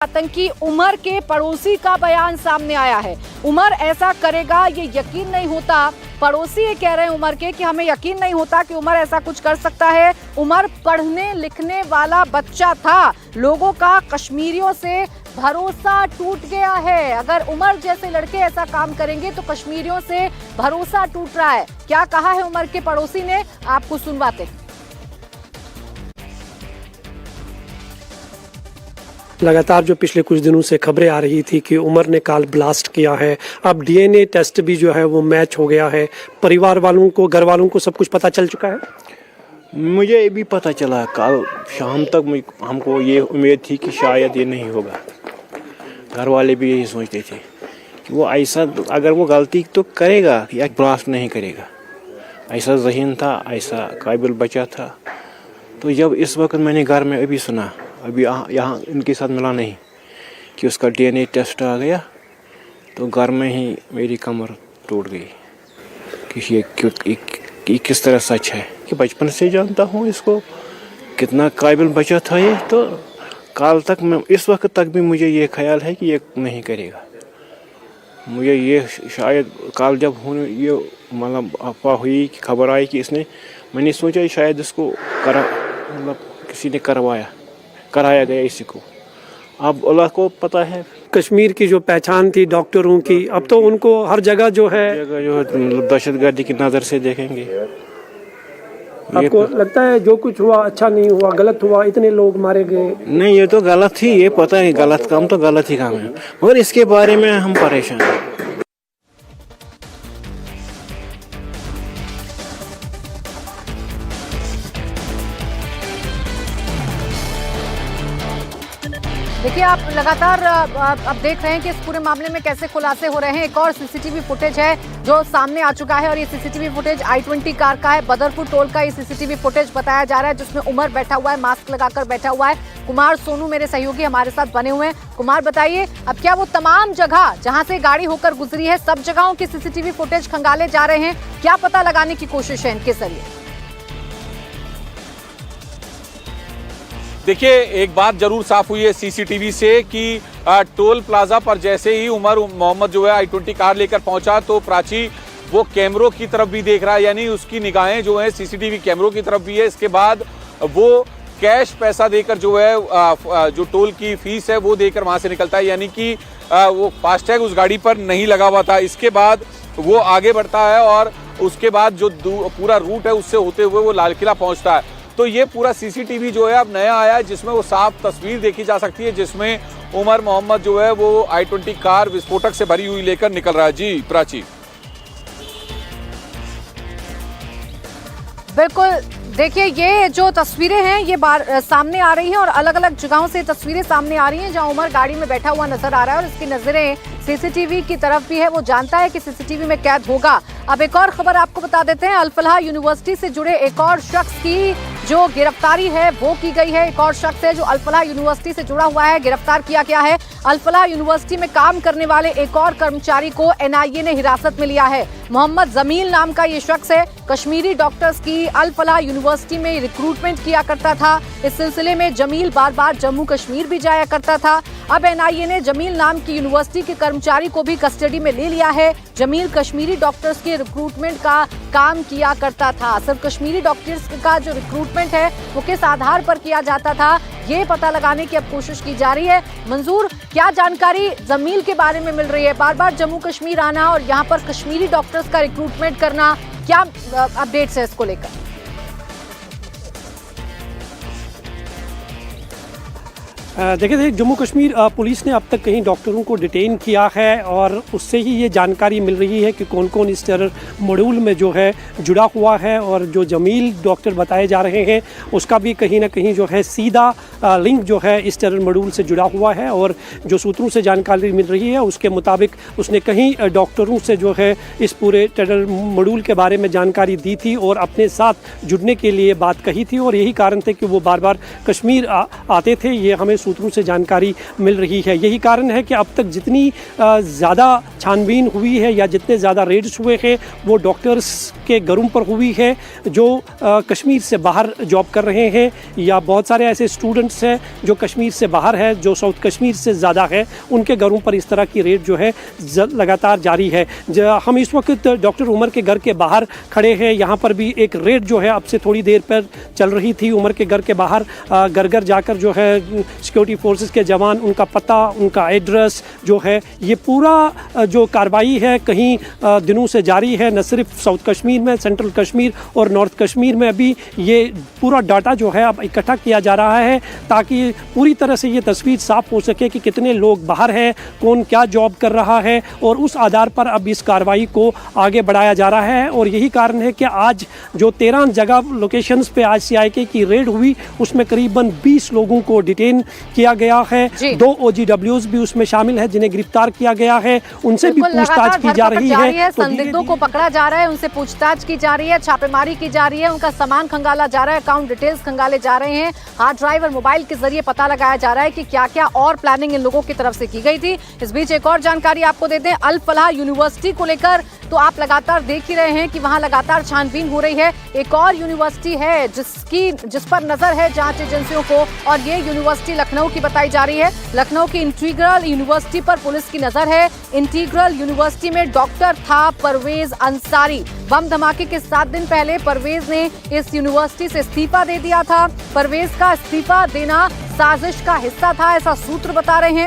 आतंकी उमर के पड़ोसी का बयान सामने आया है। उमर ऐसा करेगा ये यकीन नहीं होता। पड़ोसी ये कह रहे हैं उमर के कि हमें यकीन नहीं होता कि उमर ऐसा कुछ कर सकता है। उमर पढ़ने लिखने वाला बच्चा था। लोगों का कश्मीरियों से भरोसा टूट गया है। अगर उमर जैसे लड़के ऐसा काम करेंगे तो कश्मीरियों से भरोसा टूट रहा है। क्या कहा है उमर के पड़ोसी ने, आपको सुनवाते हैं। लगातार जो पिछले कुछ दिनों से खबरें आ रही थी कि उमर ने काल ब्लास्ट किया है, अब डीएनए टेस्ट भी जो है वो मैच हो गया है। परिवार वालों को, घर वालों को सब कुछ पता चल चुका है। मुझे भी पता चला, कल शाम तक हमको ये उम्मीद थी कि शायद ये नहीं होगा। घर वाले भी यही सोचते थे कि वो ऐसा, अगर वो गलती तो करेगा या ब्लास्ट नहीं करेगा। ऐसा ज़हीन था, ऐसा काबिल बच्चा था। तो जब इस वक्त मैंने घर में अभी सुना, अभी यहाँ इनके साथ मिला नहीं, कि उसका डीएनए टेस्ट आ गया, तो घर में ही मेरी कमर टूट गई कि ये किस तरह सच है। कि बचपन से जानता हूँ इसको, कितना काबिल बच्चा था ये। तो काल तक मैं, इस वक्त तक भी मुझे ये ख्याल है कि ये नहीं करेगा। मुझे ये शायद काल जब ये मतलब अफवाह हुई कि खबर आई कि इसने, मैंने सोचा शायद इसको मतलब किसी ने कराया गया इसी को। अब अल्लाह को पता है। कश्मीर की जो पहचान थी डॉक्टरों की, अब तो उनको हर जगह जो है मतलब दहशतगर्दी की नज़र से देखेंगे। आपको लगता है जो कुछ हुआ अच्छा नहीं हुआ, गलत हुआ, इतने लोग मारे गए? नहीं, ये तो गलत ही, ये पता है गलत काम तो गलत ही काम है, मगर इसके बारे में हम परेशान हैं। देखिए, आप लगातार अब देख रहे हैं कि इस पूरे मामले में कैसे खुलासे हो रहे हैं। एक और सीसीटीवी फुटेज है जो सामने आ चुका है और ये सीसीटीवी फुटेज I-20 कार का है। बदरपुर टोल का ये सीसीटीवी फुटेज बताया जा रहा है, जिसमें उमर बैठा हुआ है, मास्क लगाकर बैठा हुआ है। कुमार सोनू मेरे सहयोगी हमारे साथ बने हुए हैं। कुमार, बताइए, अब क्या वो तमाम जगह जहाँ से गाड़ी होकर गुजरी है, सब जगहों के सीसीटीवी फुटेज खंगाले जा रहे हैं? क्या पता लगाने की कोशिश है इनके जरिए? देखिए, एक बात जरूर साफ हुई है सीसीटीवी से कि टोल प्लाजा पर जैसे ही उमर मोहम्मद जो है I-20 कार लेकर पहुंचा, तो प्राची वो कैमरों की तरफ भी देख रहा है, यानी उसकी निगाहें जो है सीसीटीवी कैमरों की तरफ भी है। इसके बाद वो कैश पैसा देकर जो है जो टोल की फीस है वो देकर वहां से निकलता है, यानी कि वो फास्टैग उस गाड़ी पर नहीं लगा हुआ था। इसके बाद वो आगे बढ़ता है और उसके बाद जो पूरा रूट है उससे होते हुए वो लाल किला पहुंचता है। तो ये पूरा सीसीटीवी जो है अब नया आया है, जिसमें वो साफ तस्वीर देखी जा सकती है, जिसमें उमर मोहम्मद जो है वो I-20 कार विस्फोटक से भरी हुई लेकर निकल रहा है। जी प्राची। बिल्कुल, देखिए, ये जो तस्वीरें हैं ये सामने आ रही हैं और अलग अलग जगहों से तस्वीरें सामने आ रही हैं जहां उमर गाड़ी में बैठा हुआ नजर आ रहा है और इसकी नजरें सीसीटीवी की तरफ भी है। वो जानता है कि सीसीटीवी में कैद होगा। अब एक और खबर आपको बता देते हैं। अल फलाह यूनिवर्सिटी से जुड़े एक और शख्स की जो गिरफ्तारी है वो की गई है। एक और शख्स है जो अल फलाह यूनिवर्सिटी से जुड़ा हुआ है, गिरफ्तार किया गया है। अल फलाह यूनिवर्सिटी में काम करने वाले एक और कर्मचारी को NIA ने हिरासत में लिया है। मोहम्मद जमील नाम का ये शख्स है। कश्मीरी डॉक्टर्स की अल फलाह यूनिवर्सिटी में रिक्रूटमेंट किया करता था। इस सिलसिले में जमील बार बार जम्मू कश्मीर भी जाया करता था। अब NIA ने जमील नाम की यूनिवर्सिटी के कर्मचारी को भी कस्टडी में ले लिया है। जमील कश्मीरी डॉक्टर्स के रिक्रूटमेंट का काम किया करता था। सिर्फ कश्मीरी डॉक्टर्स का जो रिक्रूटमेंट है वो किस आधार पर किया जाता था, ये पता लगाने की अब कोशिश की जा रही है। मंजूर, क्या जानकारी जमील के बारे में मिल रही है? बार बार जम्मू कश्मीर आना और यहाँ पर कश्मीरी डॉक्टर्स का रिक्रूटमेंट करना, क्या अपडेट्स है इसको लेकर? देखिए, जम्मू कश्मीर पुलिस ने अब तक कहीं डॉक्टरों को डिटेन किया है और उससे ही ये जानकारी मिल रही है कि कौन कौन इस टेरर मॉड्यूल में जो है जुड़ा हुआ है। और जो जमील डॉक्टर बताए जा रहे हैं उसका भी कहीं ना कहीं जो है सीधा लिंक जो है इस टेरर मॉड्यूल से जुड़ा हुआ है। और जो सूत्रों से जानकारी मिल रही है उसके मुताबिक उसने कहीं डॉक्टरों से जो है इस पूरे टेरर मॉड्यूल के बारे में जानकारी दी थी और अपने साथ जुड़ने के लिए बात कही थी। और यही कारण थे कि वो बार बार कश्मीर आते थे। ये हमें सूत्रों से जानकारी मिल रही है। यही कारण है कि अब तक जितनी ज़्यादा छानबीन हुई है या जितने ज़्यादा रेड्स हुए हैं वो डॉक्टर्स के घरों पर हुई है जो कश्मीर से बाहर जॉब कर रहे हैं, या बहुत सारे ऐसे स्टूडेंट्स हैं जो कश्मीर से बाहर है, जो साउथ कश्मीर से ज़्यादा है, उनके घरों पर इस तरह की रेड जो है लगातार जारी है। हम इस वक्त डॉक्टर उमर के घर के बाहर खड़े हैं। यहाँ पर भी एक रेड जो है अब से थोड़ी देर पर चल रही थी। उमर के घर के बाहर घर घर जाकर जो है सिक्योरिटी फोर्सेस के जवान, उनका पता, उनका एड्रेस जो है, ये पूरा जो कार्रवाई है कहीं दिनों से जारी है। न सिर्फ साउथ कश्मीर में, सेंट्रल कश्मीर और नॉर्थ कश्मीर में भी ये पूरा डाटा जो है अब इकट्ठा किया जा रहा है ताकि पूरी तरह से ये तस्वीर साफ हो सके कि कितने लोग बाहर हैं, कौन क्या जॉब कर रहा है, और उस आधार पर अब इस कार्रवाई को आगे बढ़ाया जा रहा है। और यही कारण है कि आज जो 13 जगह लोकेशंस पे आज CIK की रेड हुई उसमें करीबन 20 लोगों को डिटेन किया गया है। 2 OGWs भी उसमें शामिल है जिन्हें गिरफ्तार किया गया है, उनसे भी पूछताछ की जा रही है। संदिग्धों को पकड़ा जा रहा है, उनसे पूछताछ की जा रही है, छापेमारी की जा रही है, उनका सामान खंगाला जा रहा है, अकाउंट डिटेल्स खंगाले जा रहे हैं, हार्ड ड्राइव और मोबाइल के जरिए पता लगाया जा रहा है कि क्या क्या और प्लानिंग इन लोगों की तरफ से की गई थी। इस बीच एक और जानकारी आपको देते हैं अल फलाह यूनिवर्सिटी को लेकर, तो आप लगातार देख ही रहे हैं कि वहां लगातार छानबीन हो रही है। एक और यूनिवर्सिटी है जिस पर नजर है जांच एजेंसियों को, और ये यूनिवर्सिटी लखनऊ की बताई जा रही है। लखनऊ की इंटीग्रल यूनिवर्सिटी पर पुलिस की नजर है। इंटीग्रल यूनिवर्सिटी में डॉक्टर था परवेज अंसारी। बम धमाके के 7 दिन पहले परवेज ने इस यूनिवर्सिटी से इस्तीफा दे दिया था। परवेज का इस्तीफा देना साजिश का हिस्सा था, ऐसा सूत्र बता रहे हैं।